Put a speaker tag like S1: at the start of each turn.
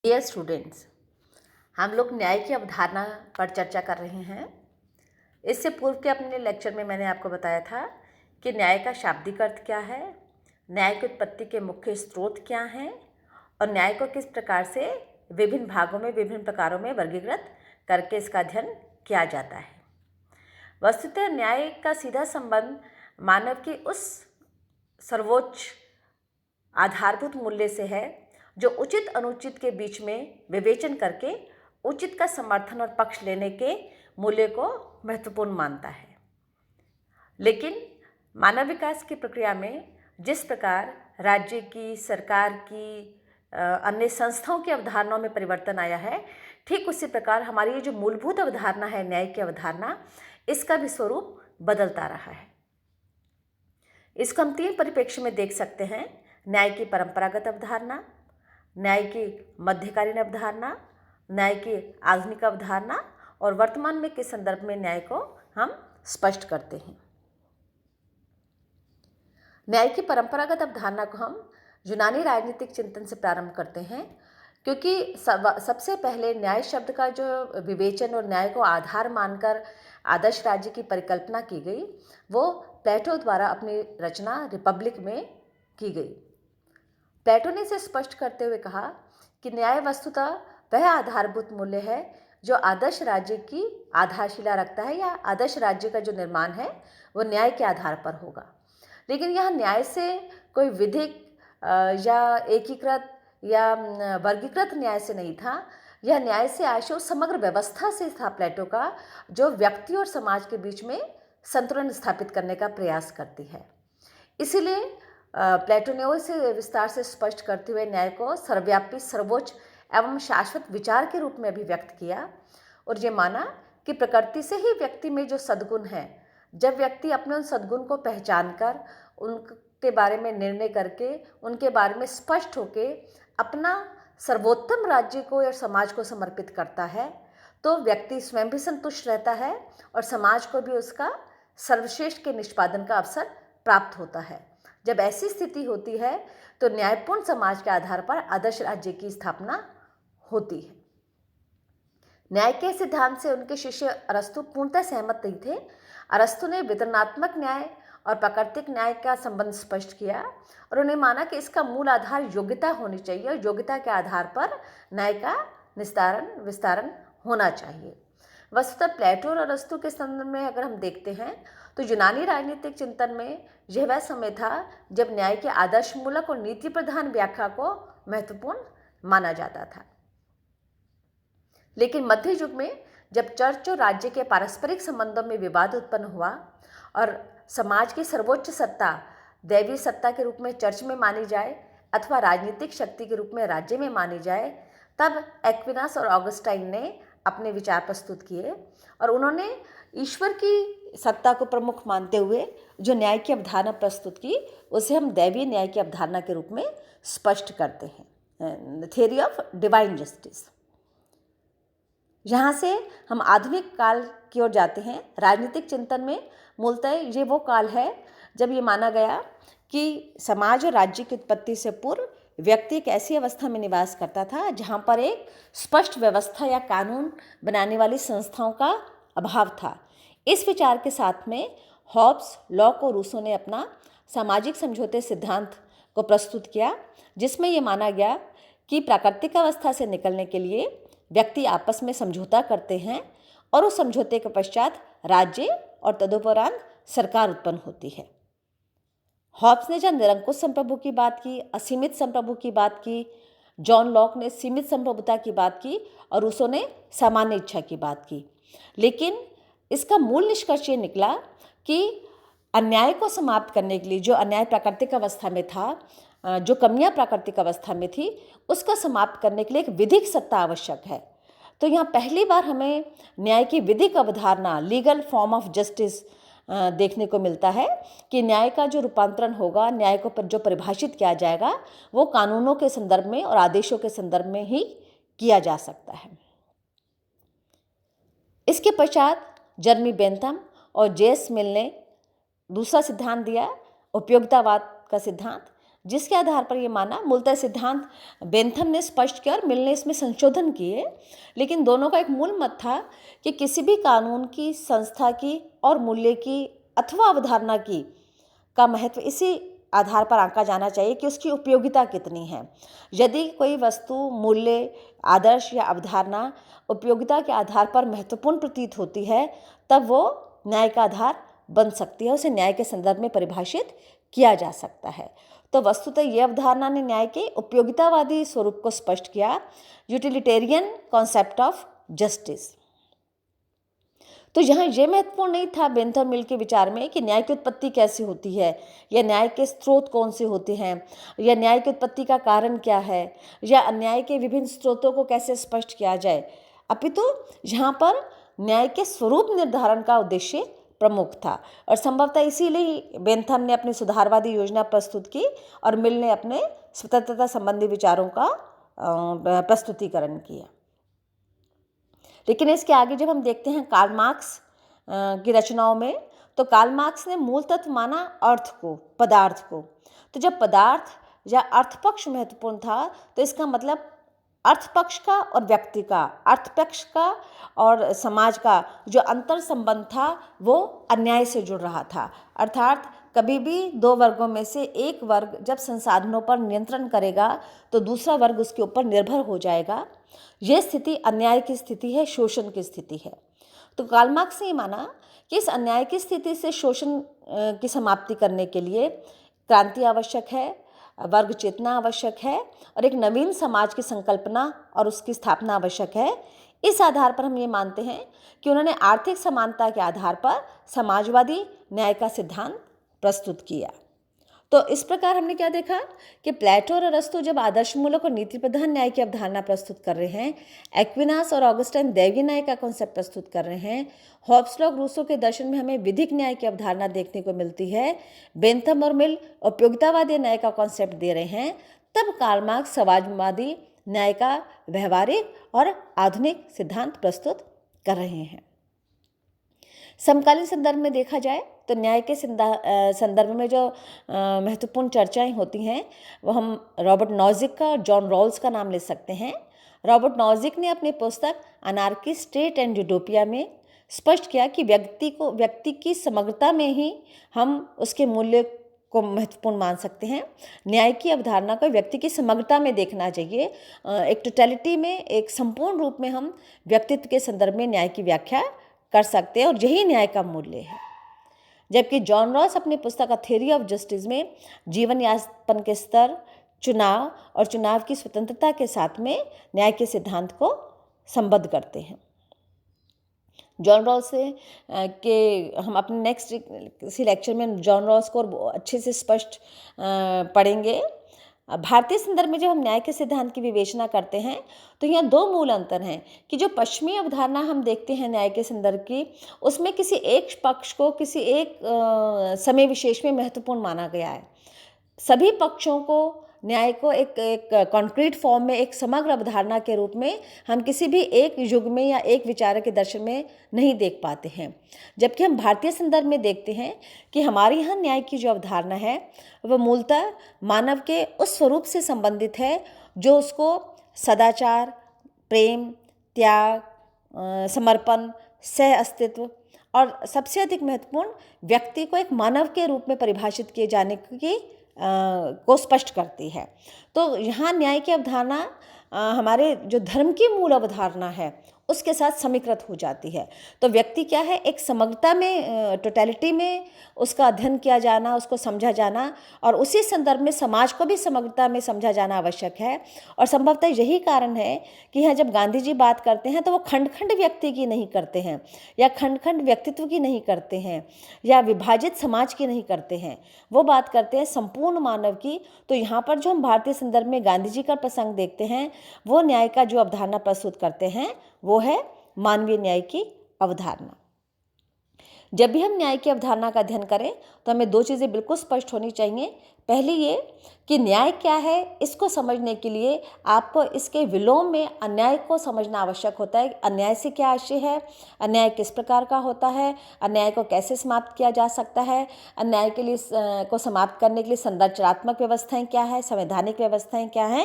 S1: Dear students, हम लोग न्याय की अवधारणा पर चर्चा कर रहे हैं। इससे पूर्व के अपने लेक्चर में मैंने आपको बताया था कि न्याय का शाब्दिक अर्थ क्या है, न्याय की उत्पत्ति के मुख्य स्रोत क्या हैं और न्याय को किस प्रकार से विभिन्न भागों में विभिन्न प्रकारों में वर्गीकृत करके इसका अध्ययन किया जाता है। वस्तुतः न्याय का सीधा संबंध मानव की उस सर्वोच्च आधारभूत मूल्य से है जो उचित अनुचित के बीच में विवेचन करके उचित का समर्थन और पक्ष लेने के मूल्य को महत्वपूर्ण मानता है। लेकिन मानव विकास की प्रक्रिया में जिस प्रकार राज्य की, सरकार की, अन्य संस्थाओं की अवधारणाओं में परिवर्तन आया है, ठीक उसी प्रकार हमारी ये जो मूलभूत अवधारणा है न्याय की अवधारणा, इसका भी स्वरूप बदलता रहा है। इसको हम 3 परिप्रेक्ष्य में देख सकते हैं: न्याय की परंपरागत अवधारणा, न्याय की मध्यकालीन अवधारणा, न्याय की आधुनिक अवधारणा और वर्तमान में के संदर्भ में न्याय को हम स्पष्ट करते हैं। न्याय की परंपरागत अवधारणा को हम यूनानी राजनीतिक चिंतन से प्रारंभ करते हैं, क्योंकि सबसे पहले न्याय शब्द का जो विवेचन और न्याय को आधार मानकर आदर्श राज्य की परिकल्पना की गई, वो प्लेटो द्वारा अपनी रचना रिपब्लिक में की गई। प्लेटो ने इसे स्पष्ट करते हुए कहा कि न्याय वस्तुतः वह आधारभूत मूल्य है जो आदर्श राज्य की आधारशिला रखता है, या आदर्श राज्य का जो निर्माण है वो न्याय के आधार पर होगा। लेकिन यह न्याय से कोई विधिक या एकीकृत या वर्गीकृत न्याय से नहीं था। यह न्याय से आशय समग्र व्यवस्था से था प्लेटो का, जो व्यक्ति और समाज के बीच में संतुलन स्थापित करने का प्रयास करती है। इसीलिए प्लेटो ने इसे विस्तार से स्पष्ट करते हुए न्याय को सर्वव्यापी, सर्वोच्च एवं शाश्वत विचार के रूप में अभिव्यक्त किया और ये माना कि प्रकृति से ही व्यक्ति में जो सद्गुण है, जब व्यक्ति अपने उन सद्गुण को पहचान कर उनके बारे में निर्णय करके उनके बारे में स्पष्ट होके अपना सर्वोत्तम राज्य को या समाज को समर्पित करता है, तो व्यक्ति स्वयं भी संतुष्ट रहता है और समाज को भी उसका सर्वश्रेष्ठ के निष्पादन का अवसर प्राप्त होता है। जब ऐसी स्थिति होती है तो न्यायपूर्ण समाज के आधार पर आदर्श राज्य की स्थापना होती है। न्याय के सिद्धांत से उनके शिष्य अरस्तु पूर्णतः सहमत नहीं थे। अरस्तु ने वितरणात्मक न्याय और प्राकृतिक न्याय का संबंध स्पष्ट किया और उन्हें माना कि इसका मूल आधार योग्यता होनी चाहिए और योग्यता के आधार पर न्याय का विस्तारण होना चाहिए। वस्तुतः प्लेटो और अरस्तु के संदर्भ में अगर हम देखते हैं तो यूनानी राजनीतिक चिंतन में यह वह समय था जब न्याय के आदर्श मूलक और नीति प्रधान व्याख्या को महत्वपूर्ण माना जाता था। लेकिन मध्य युग में जब चर्च और राज्य के पारस्परिक संबंधों में विवाद उत्पन्न हुआ और समाज की सर्वोच्च सत्ता दैवीय सत्ता के रूप में चर्च में मानी जाए अथवा राजनीतिक शक्ति के रूप में राज्य में मानी जाए, तब एक्विनास और ऑगस्टाइन ने अपने विचार प्रस्तुत किए और उन्होंने ईश्वर की सत्ता को प्रमुख मानते हुए जो न्याय की अवधारणा प्रस्तुत की, उसे हम दैवीय न्याय की अवधारणा के रूप में स्पष्ट करते हैं, थ्योरी ऑफ डिवाइन जस्टिस। यहाँ से हम आधुनिक काल की ओर जाते हैं। राजनीतिक चिंतन में मूलतः ये वो काल है जब ये माना गया कि समाज और राज्य की उत्पत्ति से पूर्व व्यक्ति एक ऐसी अवस्था में निवास करता था जहाँ पर एक स्पष्ट व्यवस्था या कानून बनाने वाली संस्थाओं का अभाव था। इस विचार के साथ में हॉब्स, लॉक और रूसो ने अपना सामाजिक समझौते सिद्धांत को प्रस्तुत किया, जिसमें ये माना गया कि प्राकृतिक अवस्था से निकलने के लिए व्यक्ति आपस में समझौता करते हैं और उस समझौते के पश्चात राज्य और तदुपरांत सरकार उत्पन्न होती है। हॉब्स ने जब निरंकुश संप्रभु की बात की, असीमित संप्रभु की बात की, जॉन लॉक ने सीमित संप्रभुता की बात की और रूसो ने सामान्य इच्छा की बात की। लेकिन इसका मूल निष्कर्ष ये निकला कि अन्याय को समाप्त करने के लिए, जो अन्याय प्राकृतिक अवस्था में था, जो कमियां प्राकृतिक अवस्था में थी, उसको समाप्त करने के लिए एक विधिक सत्ता आवश्यक है। तो यहाँ पहली बार हमें न्याय की विधिक अवधारणा, लीगल फॉर्म ऑफ जस्टिस देखने को मिलता है कि न्याय का जो रूपांतरण होगा, न्याय को जो परिभाषित किया जाएगा, वो कानूनों के संदर्भ में और आदेशों के संदर्भ में ही किया जा सकता है। इसके पश्चात जर्मी बेंथम और जेएस मिल ने दूसरा सिद्धांत दिया, उपयोगितावाद का सिद्धांत, जिसके आधार पर ये माना। मूलतः सिद्धांत बेंथम ने स्पष्ट किया और मिल ने इसमें संशोधन किए, लेकिन दोनों का एक मूल मत था कि किसी भी कानून की, संस्था की और मूल्य की अथवा अवधारणा की का महत्व इसी आधार पर आंका जाना चाहिए कि उसकी उपयोगिता कितनी है। यदि कोई वस्तु, मूल्य, आदर्श या अवधारणा उपयोगिता के आधार पर महत्वपूर्ण प्रतीत होती है, तब वो न्याय का आधार बन सकती है, उसे न्याय के संदर्भ में परिभाषित किया जा सकता है। तो वस्तुतः ये अवधारणा ने न्याय के उपयोगितावादी स्वरूप को स्पष्ट किया, यूटिलिटेरियन कॉन्सेप्ट ऑफ जस्टिस। तो यहाँ ये महत्वपूर्ण नहीं था बेंथम मिल के विचार में कि न्याय की उत्पत्ति कैसे होती है, या न्याय के स्रोत कौन से होते हैं, या न्याय की उत्पत्ति का कारण क्या है, या अन्याय के विभिन्न स्रोतों को कैसे स्पष्ट किया जाए, अपितु यहाँ पर न्याय के स्वरूप निर्धारण का उद्देश्य प्रमुख था। और संभवतः इसीलिए बेंथम ने अपनी सुधारवादी योजना प्रस्तुत की और मिल ने अपने स्वतंत्रता संबंधी विचारों का प्रस्तुतिकरण किया। लेकिन इसके आगे जब हम देखते हैं कार्ल मार्क्स की रचनाओं में, तो कार्ल मार्क्स ने मूल तत्व माना अर्थ को, पदार्थ को। तो जब पदार्थ या अर्थ पक्ष महत्वपूर्ण था, तो इसका मतलब अर्थ पक्ष का और व्यक्ति का, अर्थ पक्ष का और समाज का जो अंतर संबंध था वो अन्याय से जुड़ रहा था। अर्थात कभी भी दो वर्गों में से एक वर्ग जब संसाधनों पर नियंत्रण करेगा तो दूसरा वर्ग उसके ऊपर निर्भर हो जाएगा। यह स्थिति अन्याय की स्थिति है, शोषण की स्थिति है। तो कार्ल मार्क्स ने माना कि इस अन्याय की स्थिति से शोषण की समाप्ति करने के लिए क्रांति आवश्यक है, वर्ग चेतना आवश्यक है और एक नवीन समाज की संकल्पना और उसकी स्थापना आवश्यक है। इस आधार पर हम ये मानते हैं कि उन्होंने आर्थिक समानता के आधार पर समाजवादी न्याय का सिद्धांत प्रस्तुत किया। तो इस प्रकार हमने क्या देखा कि प्लेटो और अरस्तु जब आदर्शमूलक और नीति प्रधान न्याय की अवधारणा प्रस्तुत कर रहे हैं, एक्विनास और ऑगस्टाइन दैवीय न्याय का कॉन्सेप्ट प्रस्तुत कर रहे हैं, हॉब्स और रूसो के दर्शन में हमें विधिक न्याय की अवधारणा देखने को मिलती है, बेंथम और मिल उपयोगितावादी न्याय का कॉन्सेप्ट दे रहे हैं, तब कार्ल मार्क्स समाजवादी न्याय का व्यवहारिक और आधुनिक सिद्धांत प्रस्तुत कर रहे हैं। समकालीन संदर्भ में देखा जाए तो न्याय के संदर्भ में जो महत्वपूर्ण चर्चाएं होती हैं वो हम रॉबर्ट नॉजिक का और जॉन रॉल्स का नाम ले सकते हैं। रॉबर्ट नॉजिक ने अपनी पुस्तक अनार्की, स्टेट एंड यूटोपिया में स्पष्ट किया कि व्यक्ति की समग्रता में ही हम उसके मूल्य को महत्वपूर्ण मान सकते हैं। न्याय की अवधारणा को व्यक्ति की समग्रता में देखना चाहिए, एक टोटलिटी में, एक संपूर्ण रूप में हम व्यक्तित्व के संदर्भ में न्याय की व्याख्या कर सकते हैं और यही न्याय का मूल्य है। जबकि जॉन रॉस अपनी पुस्तक अ थ्योरी ऑफ जस्टिस में जीवन यापन के स्तर, चुनाव और चुनाव की स्वतंत्रता के साथ में न्याय के सिद्धांत को संबद्ध करते हैं। जॉन रॉस से के हम अपने नेक्स्ट इसी लेक्चर में जॉन रॉस को अच्छे से स्पष्ट पढ़ेंगे। भारतीय संदर्भ में जब हम न्याय के सिद्धांत की विवेचना करते हैं तो यहाँ दो मूल अंतर हैं कि जो पश्चिमी अवधारणा हम देखते हैं न्याय के संदर्भ की, उसमें किसी एक पक्ष को किसी एक समय विशेष में महत्वपूर्ण माना गया है। सभी पक्षों को, न्याय को एक कॉन्क्रीट फॉर्म में, एक समग्र अवधारणा के रूप में हम किसी भी एक युग में या एक विचारक के दर्शन में नहीं देख पाते हैं। जबकि हम भारतीय संदर्भ में देखते हैं कि हमारे यहाँ न्याय की जो अवधारणा है वह मूलतः मानव के उस स्वरूप से संबंधित है जो उसको सदाचार, प्रेम, त्याग, समर्पण, सह अस्तित्व और सबसे अधिक महत्वपूर्ण व्यक्ति को एक मानव के रूप में परिभाषित किए जाने की को स्पष्ट करती है। तो यहाँ न्याय की अवधारणा हमारे जो धर्म की मूल अवधारणा है उसके साथ समीकृत हो जाती है। तो व्यक्ति क्या है, एक समग्रता में, टोटलिटी में उसका अध्ययन किया जाना, उसको समझा जाना और उसी संदर्भ में समाज को भी समग्रता में समझा जाना आवश्यक है। और संभवतः यही कारण है कि यहाँ जब गांधी जी बात करते हैं तो वो खंड खंड व्यक्ति की नहीं करते हैं या खंड खंड व्यक्तित्व की नहीं करते हैं या विभाजित समाज की नहीं करते हैं, वो बात करते हैं संपूर्ण मानव की। तो यहाँ पर जो हम भारतीय संदर्भ में गांधी जी का प्रसंग देखते हैं वो न्याय का जो अवधारणा प्रस्तुत करते हैं वो है मानवीय न्याय की अवधारणा। जब भी हम न्याय की अवधारणा का अध्ययन करें तो हमें दो चीज़ें बिल्कुल स्पष्ट होनी चाहिए। पहली ये कि न्याय क्या है, इसको समझने के लिए आपको इसके विलोम में अन्याय को समझना आवश्यक होता है। अन्याय से क्या आशय है, अन्याय किस प्रकार का होता है, अन्याय को कैसे समाप्त किया जा सकता है, अन्याय के लिए को समाप्त करने के लिए संरचनात्मक व्यवस्थाएं क्या है, संवैधानिक व्यवस्थाएं क्या हैं।